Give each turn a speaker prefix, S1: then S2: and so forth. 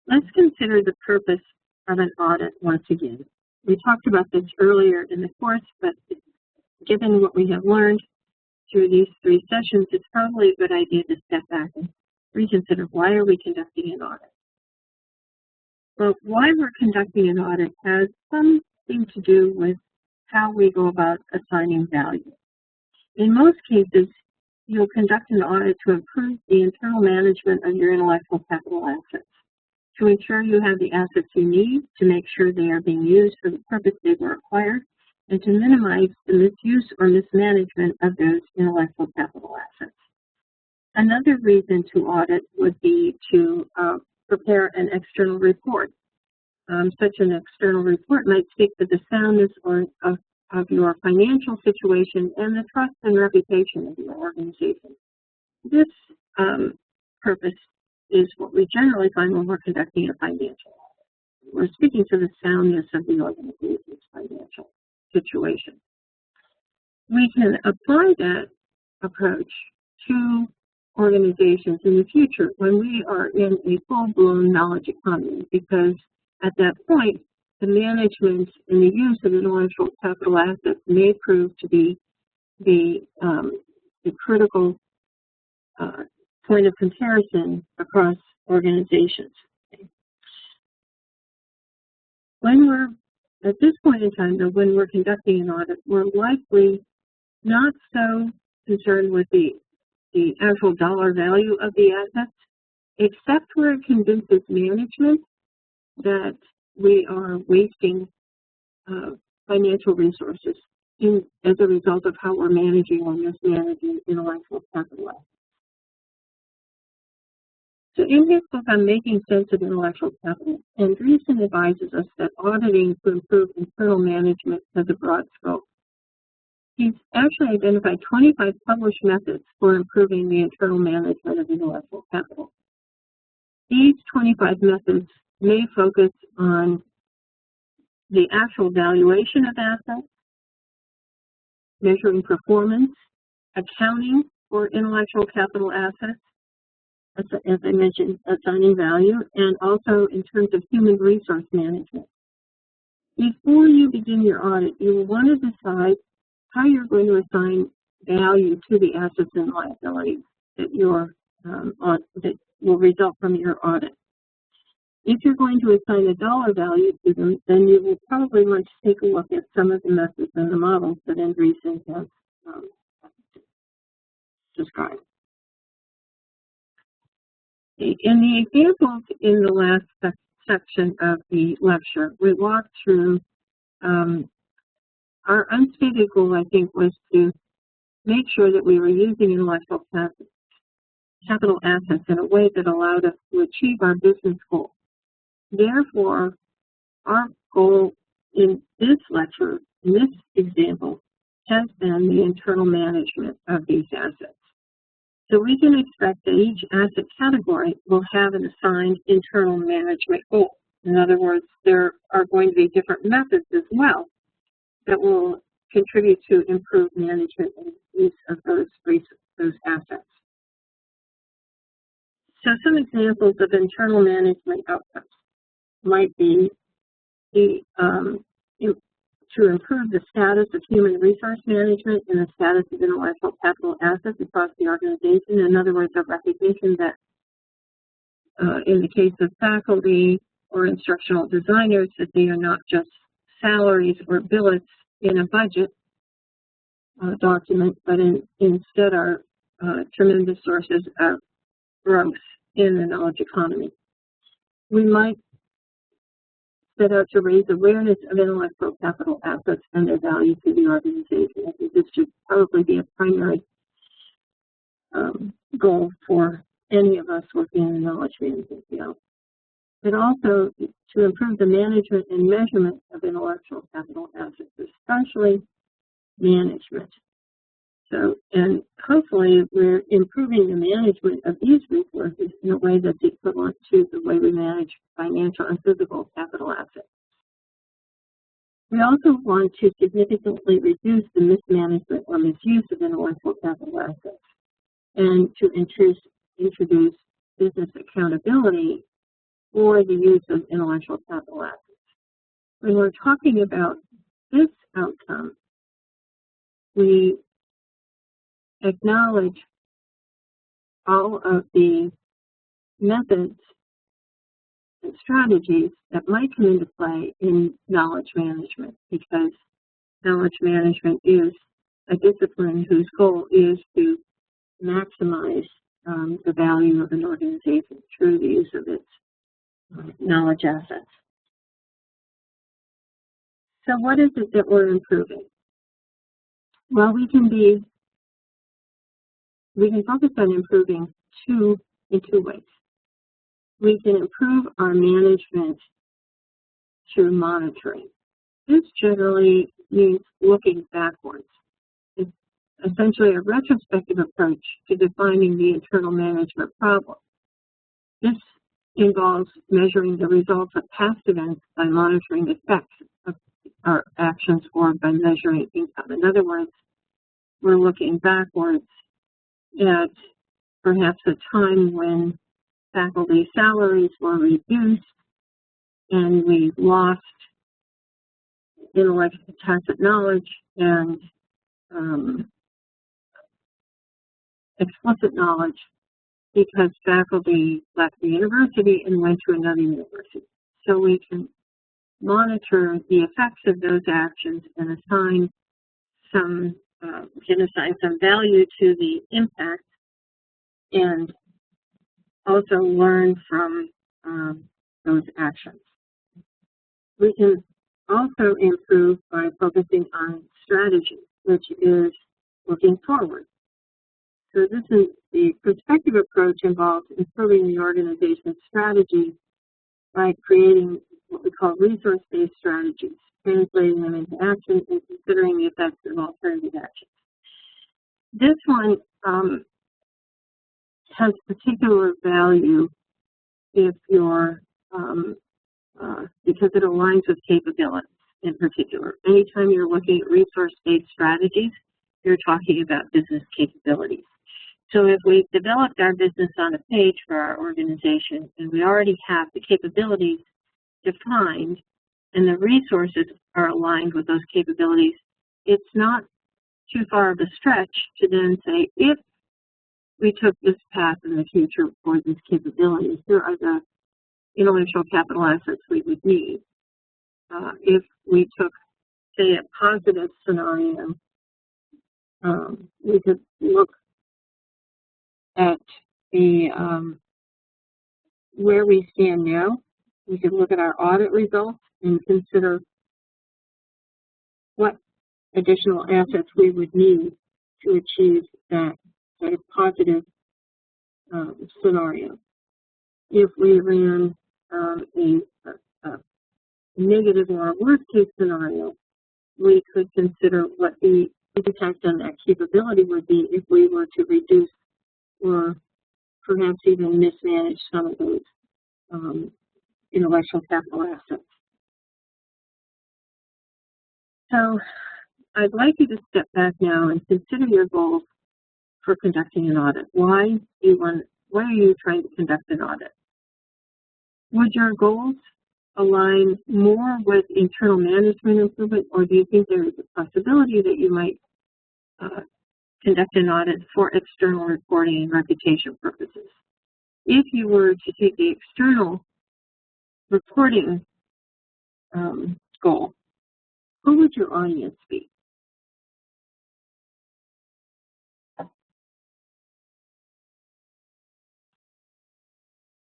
S1: Let's consider the purpose of an audit once again. We talked about this earlier in the course, but given what we have learned through these 3 sessions, it's probably a good idea to step back and reconsider, why are we conducting an audit? Well, why we're conducting an audit has something to do with how we go about assigning value. In most cases, you'll conduct an audit to improve the internal management of your intellectual capital assets, to ensure you have the assets you need, to make sure they are being used for the purpose they were acquired, and to minimize the misuse or mismanagement of those intellectual capital assets. Another reason to audit would be to prepare an external report. Such an external report might speak to the soundness of your financial situation and the trust and reputation of your organization. This purpose is what we generally find when we're conducting a financial audit. We're speaking to the soundness of the organization's financial situation. We can apply that approach to organizations in the future when we are in a full-blown knowledge economy, because at that point, the management and the use of intellectual capital assets may prove to be the critical point of comparison across organizations. When we're, at this point in time, though, when we're conducting an audit, we're likely not so concerned with the actual dollar value of the assets, except where it convinces management that we are wasting financial resources as a result of how we're managing or mismanaging intellectual capital assets. So in his book on Making Sense of Intellectual Capital, Andreessen advises us that auditing to improve internal management has a broad scope. He's actually identified 25 published methods for improving the internal management of intellectual capital. These 25 methods may focus on the actual valuation of assets, measuring performance, accounting for intellectual capital assets, as I mentioned, assigning value, and also in terms of human resource management. Before you begin your audit, you will want to decide how you're going to assign value to the assets and liabilities that that will result from your audit. If you're going to assign a dollar value to them, then you will probably want to take a look at some of the methods and the models that Andreessen has described. In the examples in the last section of the lecture, we walked through our unstated goal, I think, was to make sure that we were using intellectual capital assets in a way that allowed us to achieve our business goal. Therefore, our goal in this lecture, in this example, has been the internal management of these assets. So we can expect that each asset category will have an assigned internal management goal. In other words, there are going to be different methods as well that will contribute to improved management and use of those assets. So some examples of internal management outcomes might be to improve the status of human resource management and the status of intellectual capital assets across the organization. In other words, a recognition that in the case of faculty or instructional designers, that they are not just salaries or billets in a budget document, but instead are tremendous sources of growth in the knowledge economy. We might set out to raise awareness of intellectual capital assets and their value to the organization. I think this should probably be a primary goal for any of us working in the knowledge management field. But also to improve the management and measurement of intellectual capital assets, especially management. So, and hopefully we're improving the management of these resources in a way that's equivalent to the way we manage financial and physical capital assets. We also want to significantly reduce the mismanagement or misuse of intellectual capital assets and to introduce business accountability or the use of intellectual capital assets. When we're talking about this outcome, we acknowledge all of the methods and strategies that might come into play in knowledge management, because knowledge management is a discipline whose goal is to maximize the value of an organization through the use of its knowledge assets. So what is it that we're improving? Well, we can focus on improving in two ways. We can improve our management through monitoring. This generally means looking backwards. It's essentially a retrospective approach to defining the internal management problem. This involves measuring the results of past events by monitoring the effects of our actions or by measuring income. In other words, we're looking backwards at perhaps a time when faculty salaries were reduced and we lost intellectual tacit knowledge and explicit knowledge because faculty left the university and went to another university. So we can monitor the effects of those actions and assign some value to the impact, and also learn from those actions. We can also improve by focusing on strategy, which is looking forward. So this is the prospective approach involves improving the organization's strategy by creating what we call resource-based strategies, translating them into action and considering the effects of alternative actions. This one has particular value if you're, because it aligns with capabilities in particular. Anytime you're looking at resource-based strategies, you're talking about business capabilities. So if we've developed our business on a page for our organization and we already have the capabilities defined and the resources are aligned with those capabilities, it's not too far of a stretch to then say, if we took this path in the future for these capabilities, here are the intellectual capital assets we would need. If we took, say, a positive scenario, we could look at the where we stand now. We could look at our audit results and consider what additional assets we would need to achieve that sort of positive scenario. If we ran a negative or a worst case scenario, we could consider what the impact on that capability would be if we were to reduce or perhaps even mismanage some of those intellectual capital assets. So I'd like you to step back now and consider your goals for conducting an audit. Why are you trying to conduct an audit? Would your goals align more with internal management improvement, or do you think there is a possibility that you might conduct an audit for external reporting and reputation purposes? If you were to take the external reporting goal, who would your audience be?